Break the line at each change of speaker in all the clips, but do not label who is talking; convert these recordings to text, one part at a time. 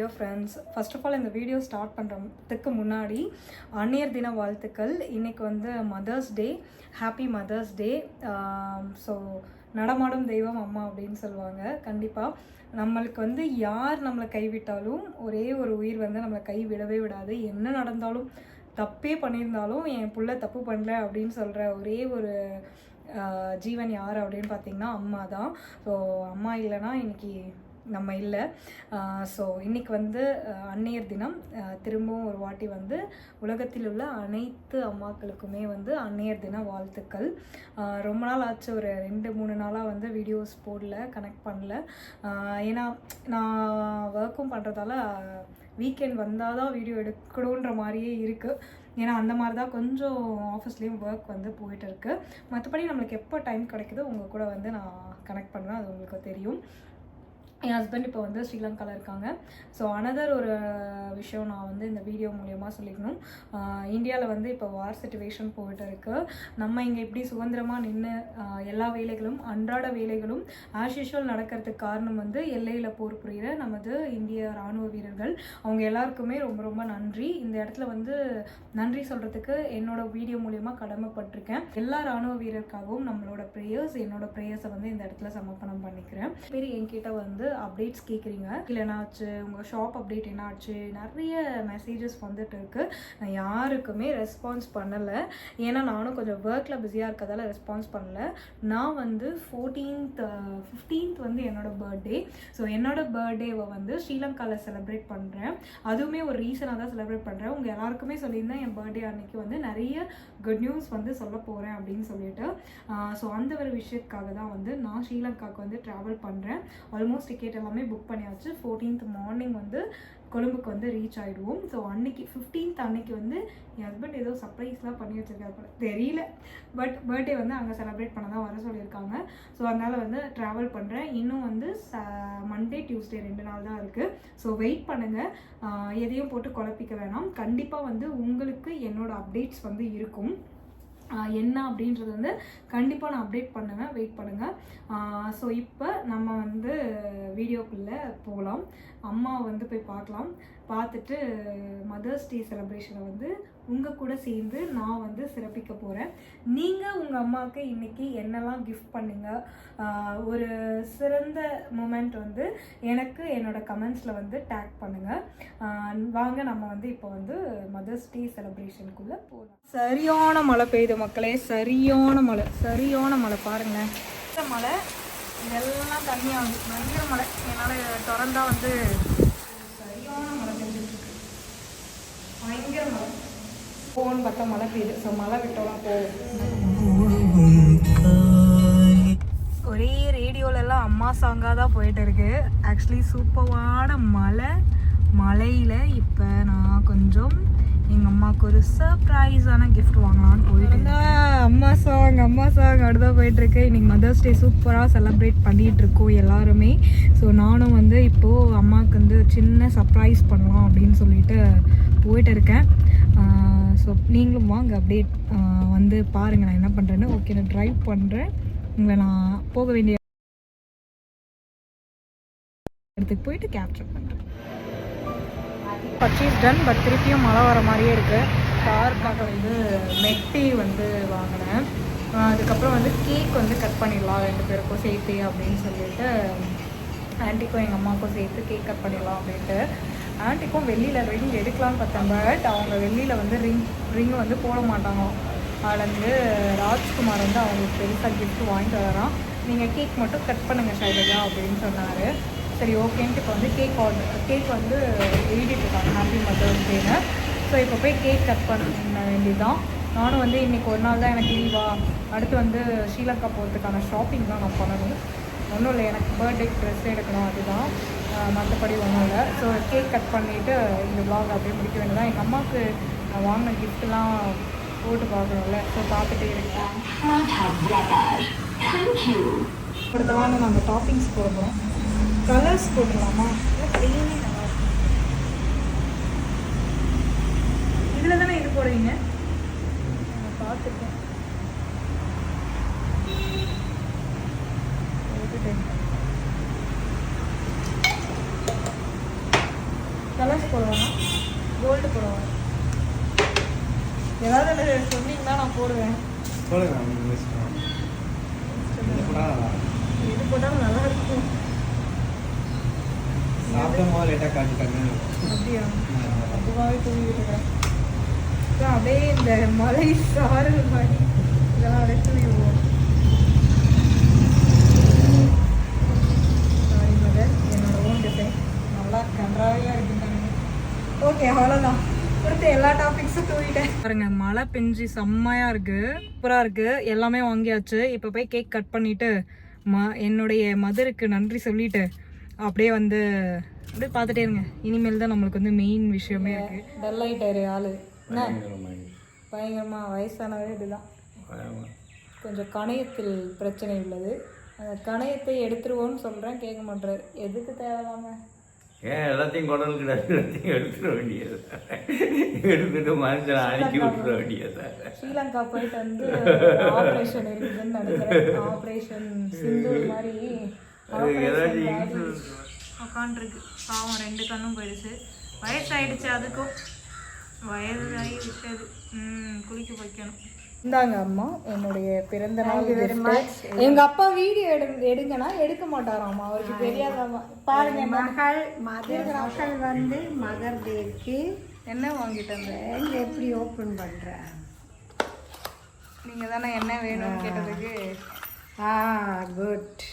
Dear friends, first of all இந்த video start பண்ணுறதுக்கு முன்னாடி அன்னையர் தின வாழ்த்துக்கள். இன்றைக்கி வந்து mother's day. Happy mother's day. So நடமாடும் தெய்வம் அம்மா அப்படின்னு சொல்லுவாங்க. கண்டிப்பாக நம்மளுக்கு வந்து யார் நம்மளை கைவிட்டாலும் ஒரே ஒரு உயிர் வந்து நம்மளை கை விடவே விடாது. என்ன நடந்தாலும், தப்பே பண்ணியிருந்தாலும் என் புள்ள தப்பு பண்ணல அப்படின்னு சொல்கிற ஒரே ஒரு ஜீவன் யார் அப்படின்னு பார்த்தீங்கன்னா அம்மா தான். ஸோ அம்மா இல்லைன்னா இன்றைக்கி நம்ம இல்லை. ஸோ இன்றைக்கி வந்து அன்னையர் தினம். திரும்பவும் ஒரு வாட்டி வந்து உலகத்தில் உள்ள அனைத்து அம்மாக்களுக்குமே வந்து அன்னையர் தின வாழ்த்துக்கள். ரொம்ப நாள் ஆச்சு, ஒரு 2-3 நாளாக வந்து வீடியோஸ் போடல, கனெக்ட் பண்ணல. ஏன்னா நான் ஒர்க்கும் பண்ணுறதால வீக்கெண்ட் வந்தால் தான் வீடியோ எடுக்கணுன்ற மாதிரியே இருக்குது. ஏன்னா அந்த மாதிரி தான் கொஞ்சம் ஆஃபீஸ்லேயும் ஒர்க் வந்து போயிட்டு இருக்குது. மற்றபடி நம்மளுக்கு எப்போ டைம் கிடைக்குதோ உங்கள் கூட வந்து நான் கனெக்ட் பண்ணுவேன், அது உங்களுக்கு தெரியும். என் ஹஸ்பண்ட் இப்போ வந்து ஸ்ரீலங்காவில் இருக்காங்க. ஸோ அனதர் ஒரு விஷயம் நான் வந்து இந்த வீடியோ மூலயமா சொல்லிக்கணும். இந்தியாவில் வந்து இப்போ வார் சிச்சுவேஷன் போயிட்டு இருக்குது. நம்ம இங்கே எப்படி சுதந்திரமாக நின்று எல்லா வேலைகளும், அன்றாட வேலைகளும் ஆஸ் யூஷுவல் நடக்கிறதுக்கு காரணம் வந்து எல்லையில் போர் புரிகிற நமது இந்திய இராணுவ வீரர்கள். அவங்க எல்லாருக்குமே ரொம்ப ரொம்ப நன்றி. இந்த இடத்துல வந்து நன்றி சொல்கிறதுக்கு என்னோட வீடியோ மூலயமா கடமைப்பட்டிருக்கேன். எல்லா இராணுவ வீரருக்காகவும் நம்மளோட ப்ரேயர்ஸ், என்னோட ப்ரேயர்ஸை வந்து இந்த இடத்துல சமர்ப்பணம் பண்ணிக்கிறேன். பெரிய என்கிட்ட வந்து அப்டேட்ஸ் கேட்குறீங்க, இல்லை என்னாச்சு, உங்கள் ஷாப் அப்டேட் என்னாச்சு, நிறைய மெசேஜஸ் வந்துட்டு இருக்குது. நான் யாருக்குமே ரெஸ்பான்ஸ் பண்ணலை. ஏன்னா நானும் கொஞ்சம் ஒர்க்கில் பிஸியாக இருக்கிறதால ரெஸ்பான்ஸ் பண்ணலை. நான் வந்து 15th வந்து என்னோடய பர்த்டே. ஸோ என்னோடய பர்த்டேவை வந்து ஸ்ரீலங்காவில் செலிப்ரேட் பண்ணுறேன். அதுவுமே ஒரு ரீசனாக தான் செலிப்ரேட் பண்ணுறேன். உங்கள் எல்லாருக்குமே சொல்லியிருந்தேன் என் பர்த்டே அன்னைக்கு வந்து நிறைய குட் நியூஸ் வந்து சொல்ல போகிறேன் அப்படின்னு சொல்லிட்டு. ஸோ அந்த ஒரு விஷயத்துக்காக தான் வந்து நான் ஸ்ரீலங்காவுக்கு வந்து ட்ராவல் பண்ணுறேன். ஆல்மோஸ்ட் டிக்கெட் எல்லாமே புக் பண்ணியாச்சு. 14th மார்னிங் வந்து கொழும்புக்கு வந்து ரீச் ஆகிடுவோம். ஸோ அன்னைக்கு 15th அன்னைக்கு வந்து என் ஹஸ்பண்ட் ஏதோ சர்ப்ரைஸ்லாம் பண்ணி வச்சுருக்காரு தெரியல. பட் பர்த்டே வந்து அங்கே செலிப்ரேட் பண்ண தான் வர சொல்லியிருக்காங்க. ஸோ அதனால் வந்து ட்ராவல் பண்ணுறேன். இன்னும் வந்து மண்டே டியூஸ்டே 2 நாள் தான் இருக்குது. ஸோ வெயிட் பண்ணுங்கள், எதையும் போட்டு குழப்பிக்க வேணாம். கண்டிப்பாக வந்து உங்களுக்கு என்னோடய அப்டேட்ஸ் வந்து இருக்கும். என்ன அப்படின்றது வந்து கண்டிப்பாக நான் அப்டேட் பண்ணுவேன், வெயிட் பண்ணுங்கள். ஸோ இப்போ நம்ம வந்து வீடியோக்குள்ளே போகலாம். அம்மாவை வந்து போய் பார்க்கலாம். பார்த்துட்டு மதர்ஸ் டே செலிப்ரேஷனை வந்து உங்கள் கூட சேர்ந்து நான் வந்து சிறப்பிக்க போகிறேன். நீங்கள் உங்கள் அம்மாவுக்கு இன்றைக்கி என்னெல்லாம் கிஃப்ட் பண்ணிங்க, ஒரு சிறந்த மூமெண்ட் வந்து எனக்கு என்னோடய கமெண்ட்ஸில் வந்து டேக் பண்ணுங்கள். வாங்க நம்ம வந்து இப்போ வந்து மதர்ஸ் டே செலிப்ரேஷனுக்குள்ளே போகலாம். சரியான மழை பெய்யுது மக்களே, சரியான மழை பாருங்களேன். இந்த மழை இதெல்லாம் தண்ணியாகுது, பயங்கர மழை. என்னால் திறந்தா வந்து சரியான மழை பெய்ஞ்சிருக்கு, பயங்கர மழை. போன்னு பார்த்தா மழை பெய்யுது. ஸோ மழை விட்டோலாம் போகும். ஒரே ரேடியோலெல்லாம் அம்மா சாங்காக தான் போயிட்டு இருக்கு. ஆக்சுவலி சூப்பரான மழையில் இப்போ நான் கொஞ்சம் எங்கள் அம்மாவுக்கு ஒரு சர்ப்ரைஸான கிஃப்ட் வாங்கலான்னு போயிட்டு அம்மா சாங் அப்படிதான் போயிட்டுருக்கு. இன்றைக்கி மதர்ஸ் டே சூப்பராக செலிப்ரேட் பண்ணிகிட்ருக்கோம் எல்லாருமே. ஸோ நானும் வந்து இப்போது அம்மாவுக்கு வந்து சின்ன சர்ப்ரைஸ் பண்ணலாம் அப்படின்னு சொல்லிட்டு போயிட்டு இருக்கேன். ஸோ நீங்களும் வாங்க அப்டேட் வந்து பாருங்கள் நான் என்ன பண்ணுறேன்னு. ஓகே, நான் ட்ரைவ் பண்ணுறேன். உங்களை நான் போக வேண்டிய இடத்துக்கு போயிட்டு கேப்சர் பண்ணுறேன். Purchase ton. பட் திருப்பியும் மழை வர மாதிரியே இருக்குது. காருக்காக வந்து மெட்டி வந்து வாங்கினேன். அதுக்கப்புறம் வந்து கேக் வந்து கட் பண்ணிடலாம் 2 பேருக்கும் சேர்த்து அப்படின்னு சொல்லிட்டு, ஆன்ட்டிக்கும் எங்கள் அம்மாவுக்கும் சேர்த்து கேக் கட் பண்ணிடலாம் அப்படின்ட்டு. ஆன்ட்டிக்கும் வெள்ளியில் ரிங் எடுக்கலான்னு பார்த்தேன். பட் அவங்க வெள்ளியில் வந்து ரிங் வந்து போட மாட்டாங்க. அதில் வந்து ராஜ்குமார் வந்து அவங்களுக்கு பெருசாக கிஃப்ட் வாங்கிட்டு வரான். நீங்கள் கேக் மட்டும் கட் பண்ணுங்கள் ஷைலஜா அப்படின்னு சொன்னார். சரி ஓகேன்ட்டு இப்போ வந்து கேக் வந்து எழுதிட்டுருக்காங்க ஹாப்பி மதர்ஸ் டேன்னு. ஸோ இப்போ போய் கேக் கட் பண்ண வேண்டியதுதான். நானும் வந்து இன்றைக்கி ஒரு நாள் தான் எனக்கு லீவா. அடுத்து வந்து ஸ்ரீலங்கா போகிறதுக்கான ஷாப்பிங் தான் நான் பண்ணணும். ஒன்றும் இல்லை, எனக்கு பர்த்டே ட்ரெஸ் எடுக்கணும், அதுதான். மற்றபடி ஒன்றும் இல்லை. ஸோ கேக் கட் பண்ணிவிட்டு இந்த vlog அப்படியே முடிக்க வேண்டியதான். எங்கள் அம்மாவுக்கு நான் வாங்கின கிஃப்ட்லாம் போட்டு பார்க்கணும்ல. ஸோ பார்த்துட்டே இருக்கேன். அடுத்த வாங்க நாங்கள் டாப்பிங்ஸ் போடுறோம். கலர்ஸ் போட்டுடலாமா? க்ளீனே நல்லா இருக்கும். இதில் தானே இது போடுவீங்க, நான் பார்த்துருக்கேன். போடுவேன்னா கோல்டு போடுவேன். ஏதாவது சொன்னீங்கன்னா நான் போடுவேன். எது போட்டாலும் நல்லா இருக்கும். அப்படியா? அதுவாகவே தூங்கிட்டு இருக்கிறேன். அப்படியே இந்த மலை சாரல் மாதிரி இதெல்லாம் அப்படியே தூங்கிடுவோம். சாரி மதர், என்னோட ஓன் டிசைன் நல்லா கன்றாவியாக இருக்குங்க. ஓகே, அவ்வளோதான். கொடுத்து எல்லா டாபிக்ஸும் தூக்கிட்டேன். பாருங்க, மழை பெஞ்சு செம்மையாக இருக்குது, சூப்பராக இருக்குது. எல்லாமே வாங்கியாச்சு. இப்போ போய் கேக் கட் பண்ணிவிட்டு என்னுடைய மதருக்கு நன்றி சொல்லிவிட்டு அப்படியே வந்து அப்படியே பார்த்துட்டே இருங்க. இனிமேல் தான் நம்மளுக்கு வந்து மெயின் விஷயமே இருக்குது. டல் ஆகிட்டாரு ஆள். என்ன பயங்கரமாக வயசானவே இதுதான். கொஞ்சம் கணையத்தில் பிரச்சனை உள்ளது. அந்த கணையத்தை எடுத்துருவோன்னு சொல்கிறேன், கேட்க மாட்டேறாரு. எதுக்கு தேவையில்லாம
ஏன் எல்லாத்தையும் குடலுக்கு எல்லாத்தையும் எடுத்துட வேண்டியது, எடுத்துட்டு மனுஷனை அனுப்பி விட்டுற வேண்டியது.
ஸ்ரீலங்கா போயிட்டு வந்து ஆப்ரேஷன் இருக்குதுன்னு நினைக்கிறேன். ஆப்ரேஷன் சிந்தூர் மாதிரி உட்காந்துருக்கு. பாவம், 2 கண்ணும் போயிடுச்சு. வயசாயிடுச்சு. அதுக்கும் வயதாகி விட்டது. குளிக்க வைக்கணும். இந்தாங்க அம்மா, என்னுடைய பிறந்த நாள். எங்க அப்பா வீடியோ எடுங்கன்னா எடுக்க மாட்டாராமா, அவருக்கு தெரியாதாமா. பாருங்க, மகள் வந்து மதர் டேக்கு என்ன வாங்கிட்டு வந்தேன். எப்படி ஓப்பன் பண்ற? நீங்க தானே என்ன வேணும்னு கேட்டதுக்கு. குட்.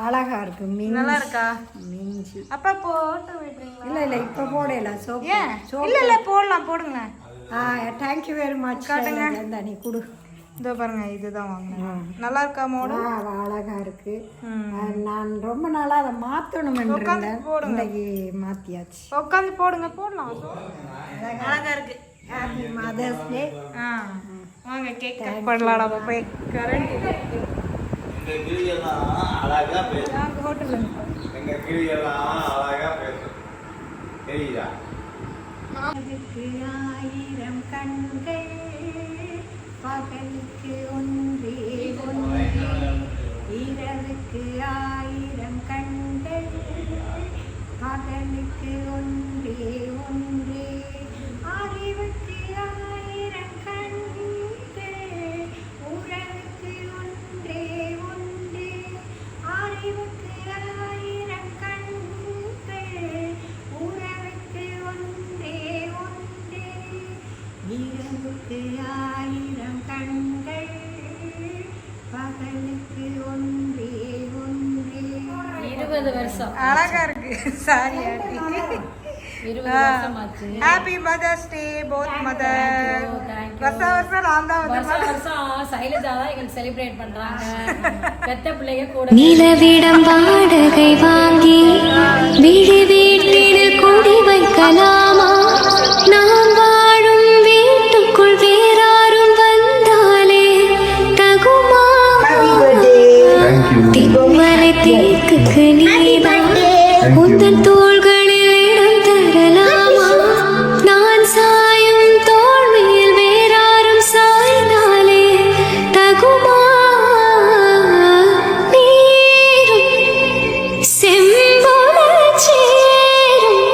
அழகா இருக்கு. நல்லா இருக்கா? மீன்ஸ் அப்பா போட்டு விடுறீங்களா? இல்ல இல்ல, இப்ப போடல. சோப் இல்ல இல்ல, போடலாம், போடுங்களேன். Thank you very much. காட்டுங்க, நீ கொடு. இதோ பாருங்க, இதுதான் வாங்கினேன். நல்லா இருக்கா மாடல்? அழகா இருக்கு. நான் ரொம்ப நாளா அதை மாற்றணும் இன்னைக்கு மாற்றியாச்சு. உட்காந்து போடுங்க, போடலாம். அழகா இருக்கு. ஹாப்பி மதர்ஸ் டே. வாங்க கேக் கட் பண்ணலாம். நம்ம போய் கரண்ட் ஹோட்டலில் எங்கள் கிளியெல்லாம் அழகாக பேசும், தெரியுதா? அதுக்கு 1000 கண்கள், பகலுக்கு ஒன்றே ஒன்றே, இரவுக்கு 1000 கண்கள், பகலுக்கு ஒன்றே ஒன்றே, அறிவுக்கு 1000 கண்கள், உறவுக்கு ஒன்றே ஒன்றே, அறிவுக்கு 1000 கண்கள், உறவுக்கு ஒன்றே ஒன்றே, இரவுக்கு 1000 கண்கள், பகலுக்கு ஒன்றே ஒன்றே. 20 வருஷம். அழகா இருக்கு. சாரி ஆண்டி, 20 வருஷம் ஆச்சு. ஹாப்பி மதர்ஸ் டே போத் மதர். வருஷம் நான் தான் வருஷம் சைலஜா தான் எங்களுக்கு செலிப்ரேட் பண்றாங்க. பெத்த பிள்ளைங்க கூட நிலவிடம் வாடகை வாங்கி விழி வீட்டில் குடி வைக்கலாமா? நாம் வாழும் வீட்டுக்குள் வேறாரும் வந்தாலே தகுமா? திக்குமலை தேக்குக்கு நீதான் உந்தன் தோள்களில் இடம் தரலாமா? நான் சாயும் தோல்வியில் வேறாரும் சாய்ந்தாலே தகுமா? நீரும் செம்பொருள் சேரும்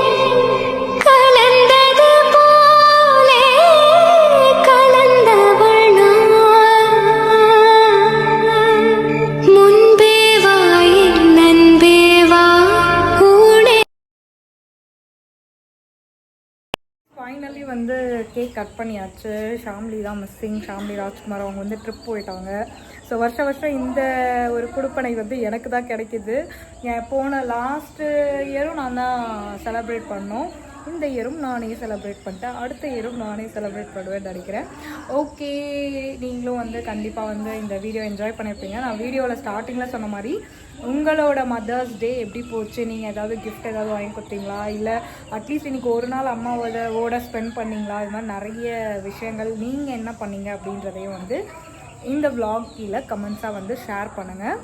கலந்தது போலே கலந்தவள் நான். முன்பே வா என் நண்பே வா ஊனே. ஃபைனலி வந்து கேக் கட் பண்ணியாச்சு. ஷாம்லி தான் மிஸ்ஸிங். ஷாம்லி ராஜ்குமார் அவங்க வந்து ட்ரிப் போயிட்டாங்க. ஸோ வருஷம் இந்த ஒரு குடுப்பனை வந்து எனக்கு தான் கிடைக்கிது. போன லாஸ்ட்டு இயரும் நான் தான் செலப்ரேட் பண்ணோம். இந்த இயரும் நானே செலிப்ரேட் பண்ணிட்டேன். அடுத்த இயரும் நானே செலிப்ரேட் பண்ணுவேன்னு நினைக்கிறேன். ஓகே, நீங்களும் வந்து கண்டிப்பாக வந்து இந்த வீடியோ என்ஜாய் பண்ணியிருப்பீங்க. நான் வீடியோவில் ஸ்டார்டிங்கில் சொன்ன மாதிரி உங்களோட மதர்ஸ் டே எப்படி போச்சு? நீங்கள் ஏதாவது கிஃப்ட் ஏதாவது வாங்கி கொடுத்தீங்களா? இல்லை அட்லீஸ்ட் இன்றைக்கி ஒரு நாள் அம்மாவோட ஸ்பெண்ட் பண்ணிங்களா? இது மாதிரி நிறைய விஷயங்கள் நீங்கள் என்ன பண்ணீங்க அப்படின்றதையும் வந்து இந்த vlog கீழே கமெண்ட்ஸாக வந்து ஷேர் பண்ணுங்கள்.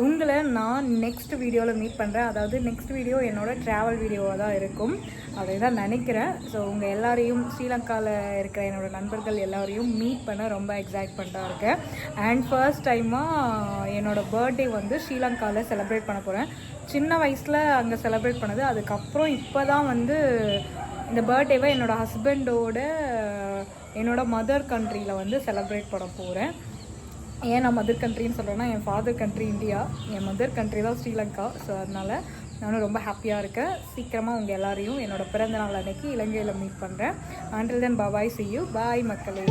உங்களை நான் நெக்ஸ்ட் வீடியோவில் மீட் பண்ணுறேன். அதாவது நெக்ஸ்ட் வீடியோ என்னோடய ட்ராவல் வீடியோவாக தான் இருக்கும், அப்படி தான் நினைக்கிறேன். ஸோ உங்கள் எல்லாரையும் ஸ்ரீலங்காவில் இருக்கிற என்னோடய நண்பர்கள் எல்லாரையும் மீட் பண்ண ரொம்ப எக்ஸைட்மெண்ட்டாக இருக்கேன். அண்ட் ஃபர்ஸ்ட் டைமாக என்னோடய பர்த்டே வந்து ஸ்ரீலங்காவில் செலிப்ரேட் பண்ண போகிறேன். சின்ன வயசில் அங்கே செலிப்ரேட் பண்ணது, அதுக்கப்புறம் இப்போ தான் வந்து இந்த பர்த்டேவை என்னோடய ஹஸ்பண்டோட என்னோடய மதர் கண்ட்ரியில் வந்து செலிப்ரேட் பண்ண போகிறேன். ஏன் நான் மதர் கண்ட்ரின்னு சொல்கிறேன்னா, என் ஃபாதர் கண்ட்ரி இந்தியா, என் மதர் கண்ட்ரி தான் ஸ்ரீலங்கா. ஸோ அதனால் நானும் ரொம்ப ஹாப்பியாக இருக்கேன். சீக்கிரமாக உங்கள் எல்லாரையும் என்னோடய பிறந்த நாள் அன்னைக்கு இலங்கையில் மீட் பண்ணுறேன். until then bye bye, see you, bye மக்களே.